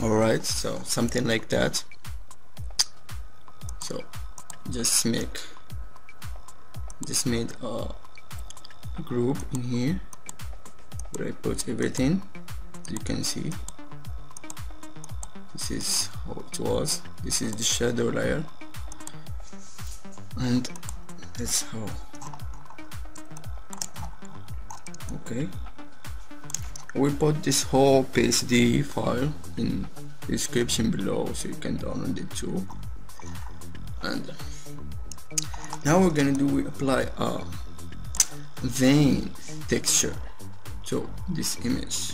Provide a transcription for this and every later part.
Alright, so something like that. So just made a group in here where I put everything. As you can see, this is how it was. This is the shadow layer, and that's how. Okay, we put this whole PSD file in the description below so you can download it too. And now we're gonna do, we apply a vein texture to this image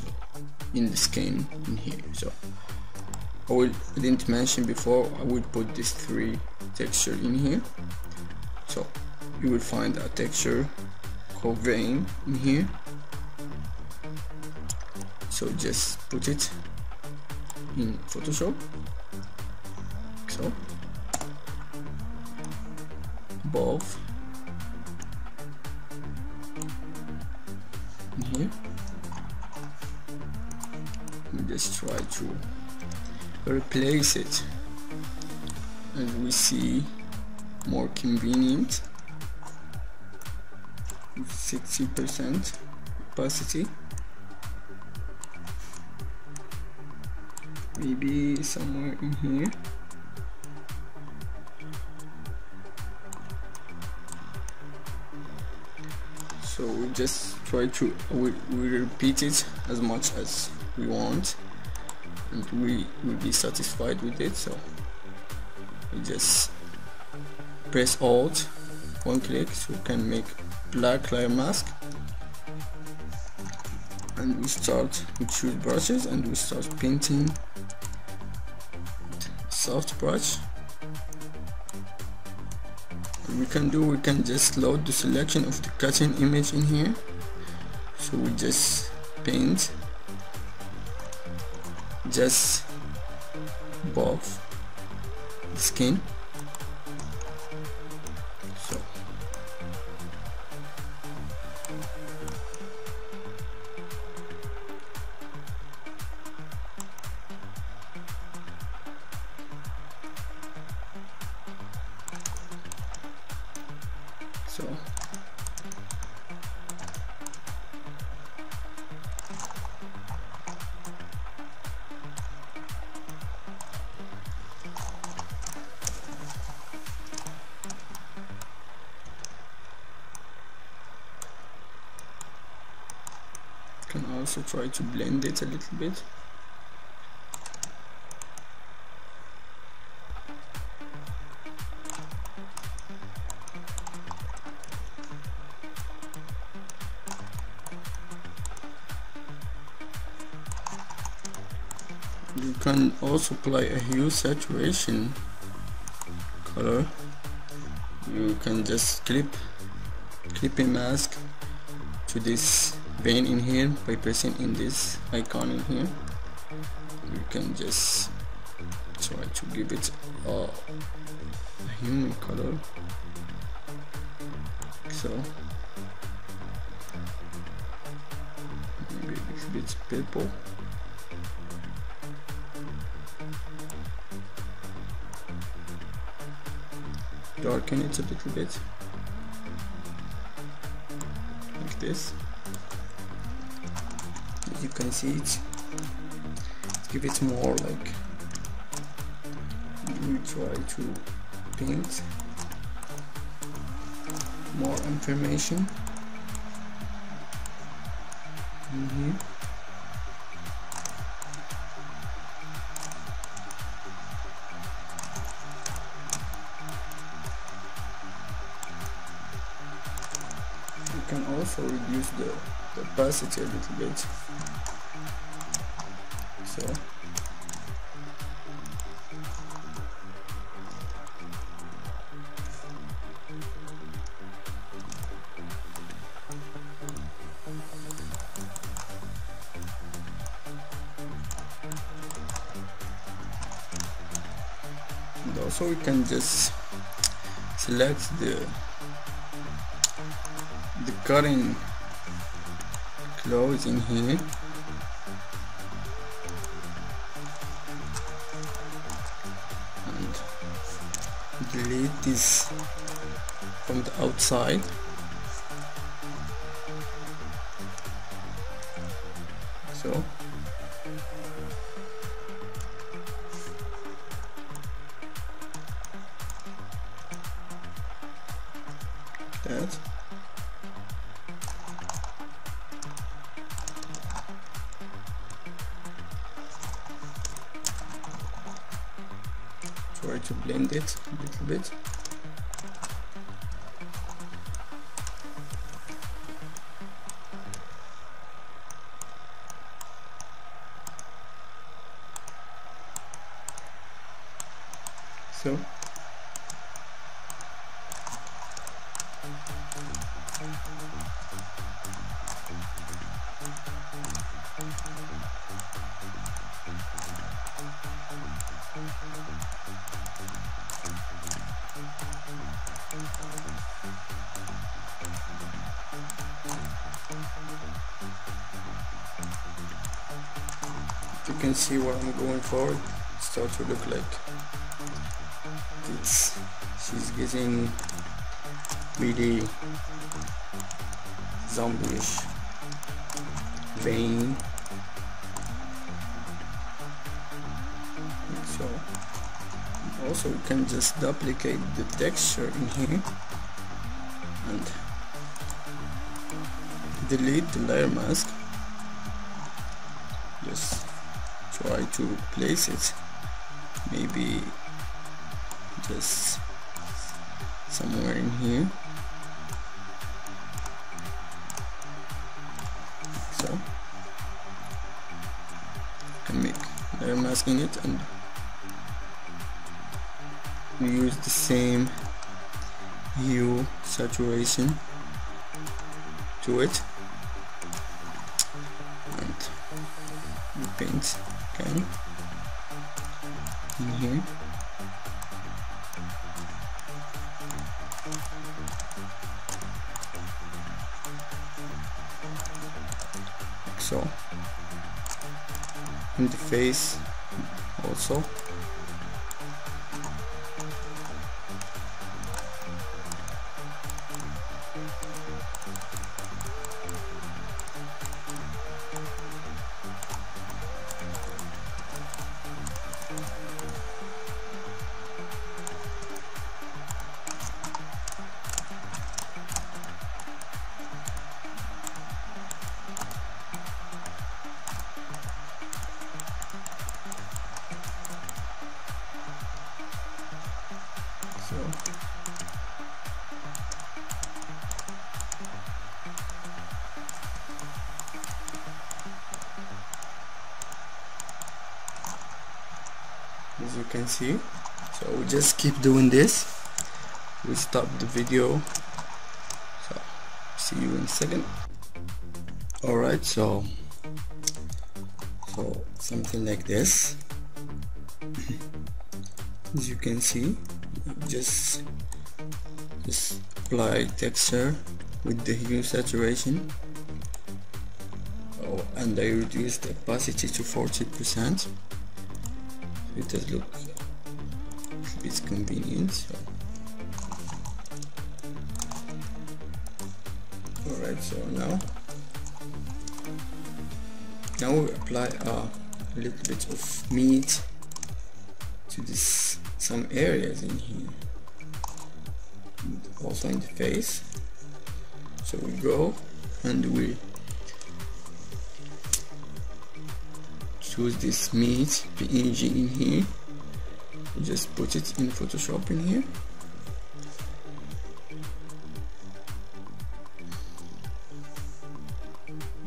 in the skin in here. So I didn't mention before, I will put these 3 texture in here. So you will find a texture called vein in here. So just put it in Photoshop. So above in here, we just try to replace it, and we see more convenient 60% opacity, maybe somewhere in here. So we just try to we repeat it as much as we want, and we will be satisfied with it. So we just press Alt, 1 click, so we can make black layer mask, and we choose brushes, and we start painting soft brush. We can just load the selection of the cutting image in here. So we just paint just above the skin. So can also try to blend it a little bit. You can also apply a hue saturation color. You can just clip a mask to this vein in here by pressing in this icon in here. You can just try to give it a human color. So maybe a little bit purple. Darken it a little bit, like this. As you can see, give it more like, we try to paint more information in here. You can also reduce the opacity a little bit. So and also we can just select the cutting clothes in here, delete this from the outside. So that. Try to blend it a little bit. So you can see what I'm going for. It starts to look like she's getting really zombie-ish vein. So also you can just duplicate the texture in here and delete the layer mask. Just try to place it maybe just somewhere in here. So you can make layer mask in it and we use the same hue saturation to it and we paint again in here. Like so. In the face also. As you can see, so we just keep doing this. We stop the video, so see you in a second. Alright, so something like this. As you can see, just apply texture with the hue saturation. Oh, and I reduce the opacity to 40%. It does look a bit convenient. So. Alright, so now we apply a little bit of meat to some areas in here, also in the face. So we go and we choose this meat PNG in here. We just put it in Photoshop in here.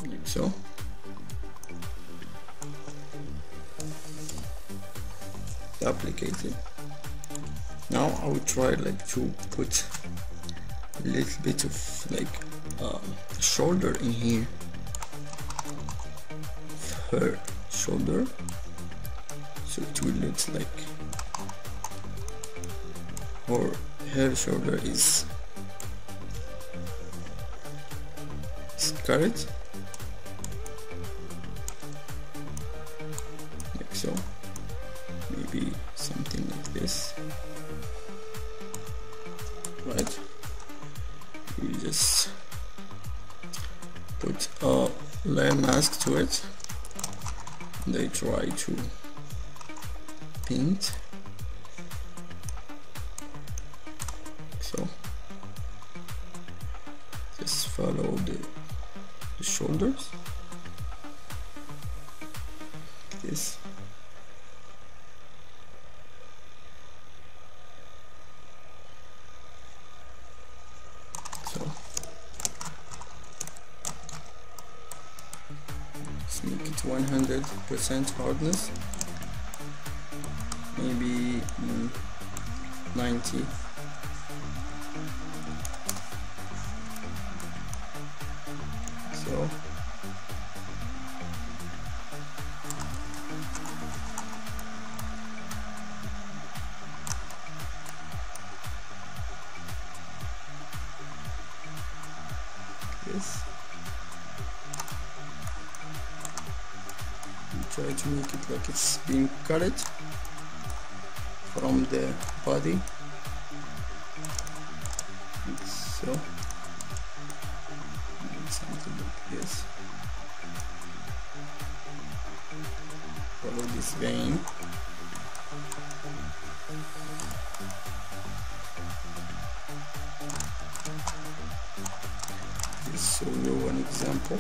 Like so. Duplicate it. Now I will try like to put a little bit of like shoulder in here. Her shoulder, so it will look like her shoulder is scarred, like so. Maybe something like this. right? You just put a layer mask to it. They try to paint, so just follow the shoulders, like this. So let's make it 100% hardness, maybe 90. So this, try to make it like it's being cut from the body, like so, something like this. Follow this vein. Just show you an example.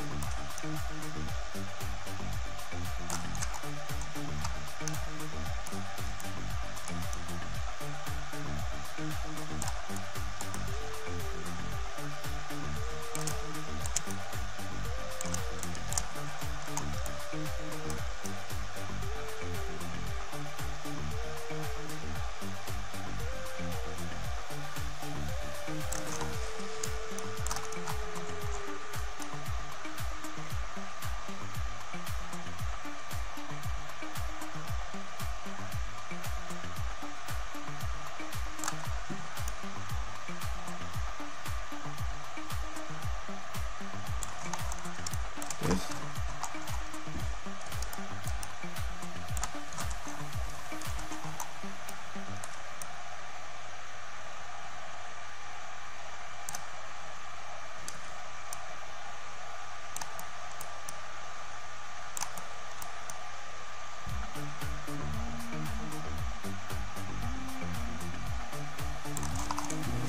Yes.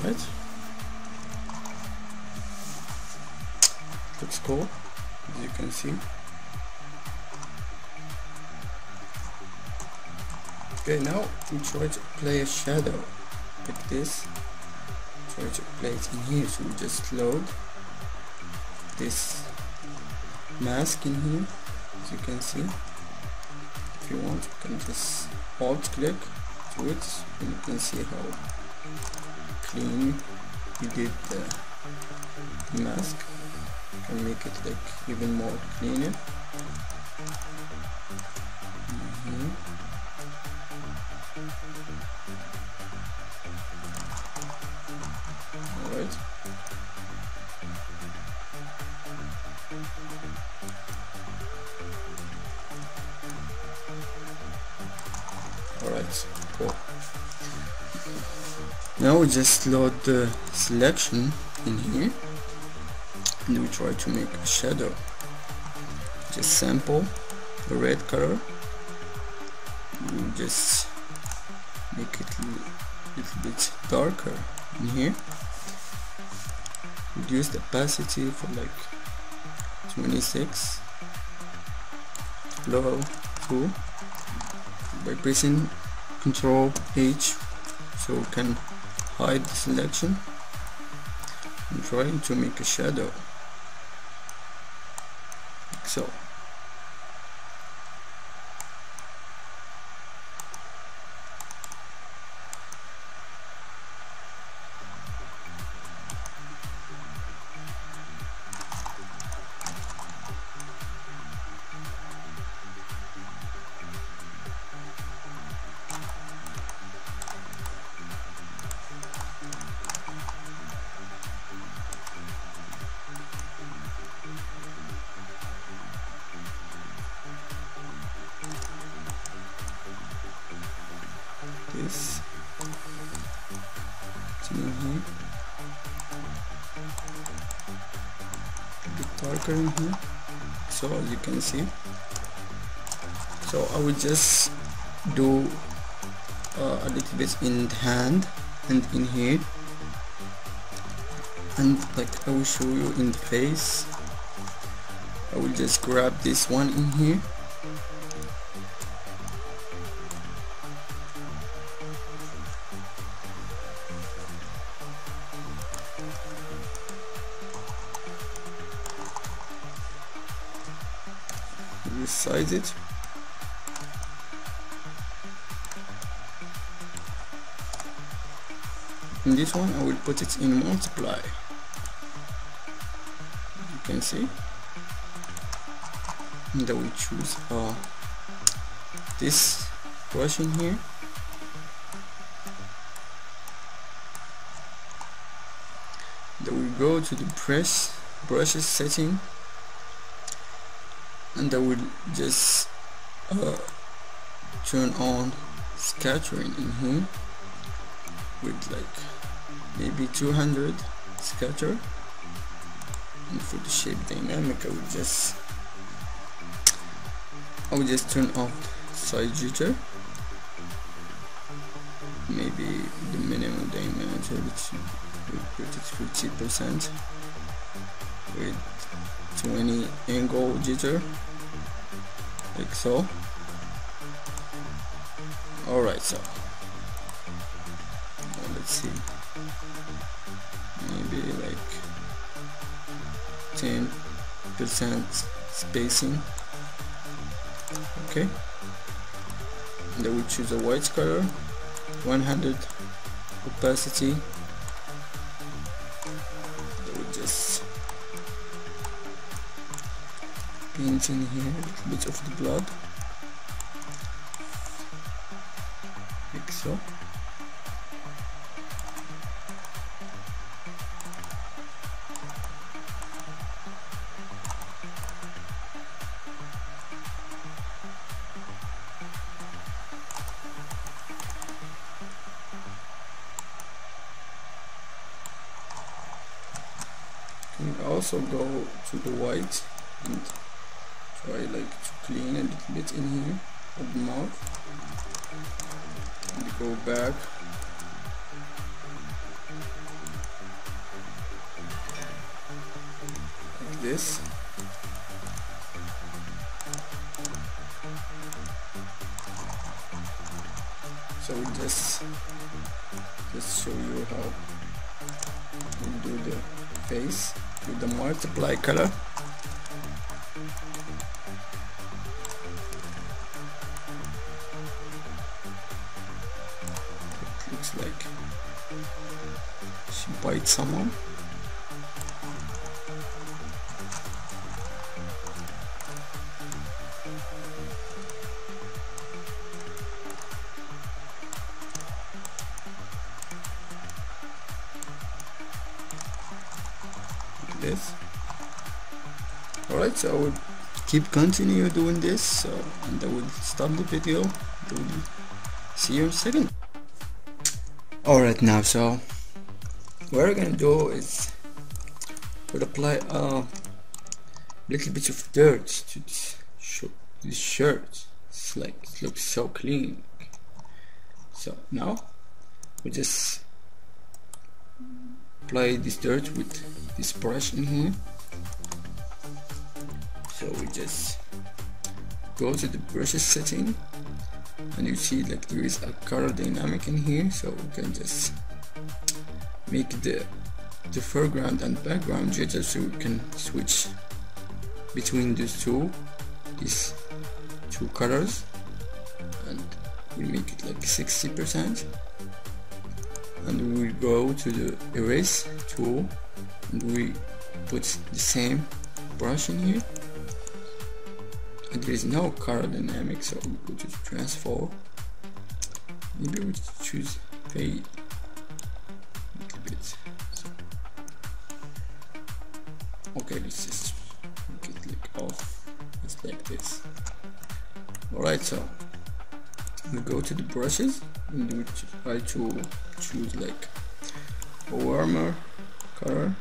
Right. Looks cool, as you can see. Okay, now we try to play a shadow like this. Try to play it in here, so we just load this mask in here, as you can see. If you want, you can just alt click to it, and you can see how clean we did the mask. You can make it like even more cleaner. Alright. Alright, cool. Now we just load the selection in here, and we try to make a shadow. Just sample the red color. We just make it a little bit darker in here. Reduce the opacity for like 26. Flow through by pressing Ctrl H, so we can hide the selection. I'm trying to make a shadow like so. This in here. darker in here, so as you can see. So I will just do a little bit in the hand and in here, and like I will show you in the face. I will just grab this one in here, resize it, and this one I will put it in multiply. You can see, and I will choose this brush in here, then we go to the brushes setting, and I will just turn on scattering in here with like maybe 200 scatter, and for the shape dynamic I will just turn off side jitter, maybe the minimum diameter, which we put it 50% with 20 angle jitter, like so. Alright, so let's see, maybe like 10% spacing. Okay, and then we choose a white color, 100 opacity. Then we just paint in here a little bit of the blood, like so. You can also go to the white and try like to clean a little bit in here of the mouth, and go back like this. So we just show you how we do the face with the multiply color. It looks like she bites someone. This. Alright, so I will continue doing this, and I will stop the video. I will see you in a second. Alright, now so what we're gonna do is we'll apply a little bit of dirt to this shirt. It's like, it looks so clean. So now we just apply this dirt with this brush in here. So we just go to the brushes setting, and you see like there is a color dynamic in here, so we can just make the foreground and background jitter, so we can switch between these two colors, and we make it like 60%. And we will go to the erase tool, and we put the same brush in here, and there is no color dynamic, so we go to the transform. Maybe we choose fade a little bit. So, okay, let's just make it like off, just like this. Alright, so we go to the brushes, and we try to choose like a warmer color,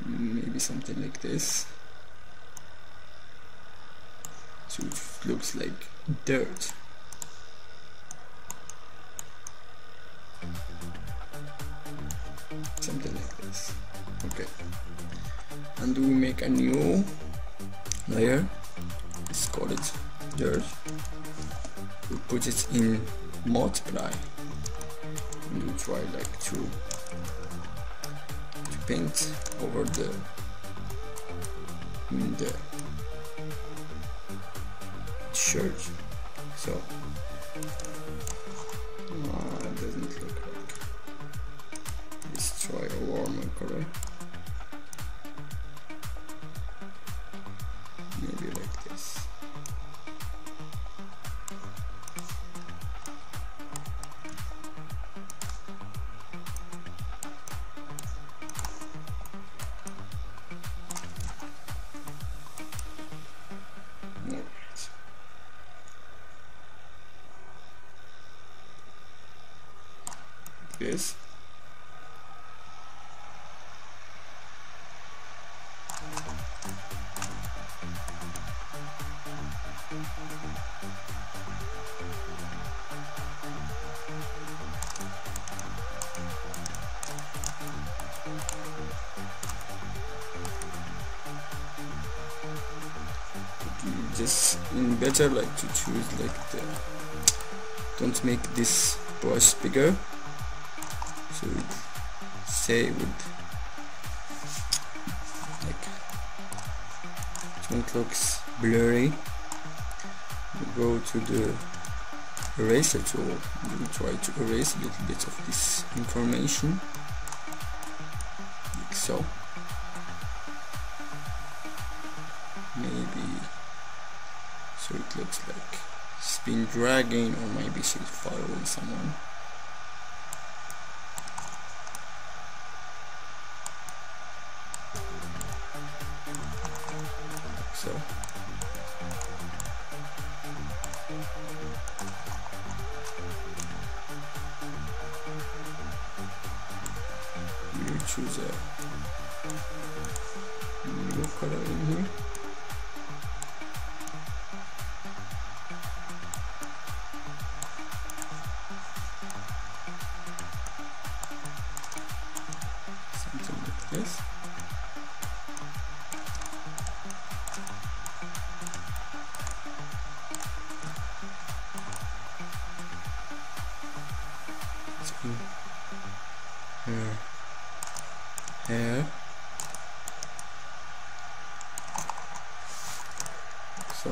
maybe something like this, so it looks like dirt. Something like this. Okay, and we make a new layer. Let's call it dirt. We put it in multiply, and we try like to paint over the shirt. So it doesn't look like. Let's try a warmer color, maybe like this. This. Just better like to choose like the, don't make this brush bigger, so it stay with like, it looks blurry. We go to the eraser tool and we try to erase a little bit of this information, like so. Maybe so it looks like it's been dragging, or maybe she's following someone. Like so. You choose a new color in here. This. Hair. So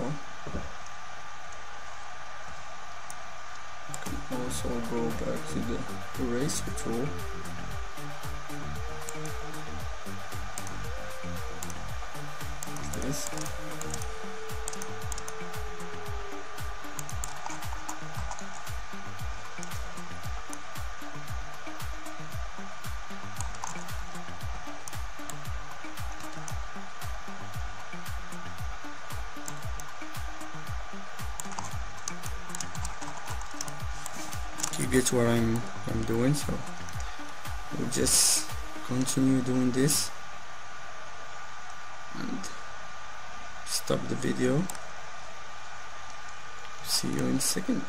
you can also go back to the eraser tool. This. You get what I'm doing, so we'll just continue doing this and stop the video. See you in a second.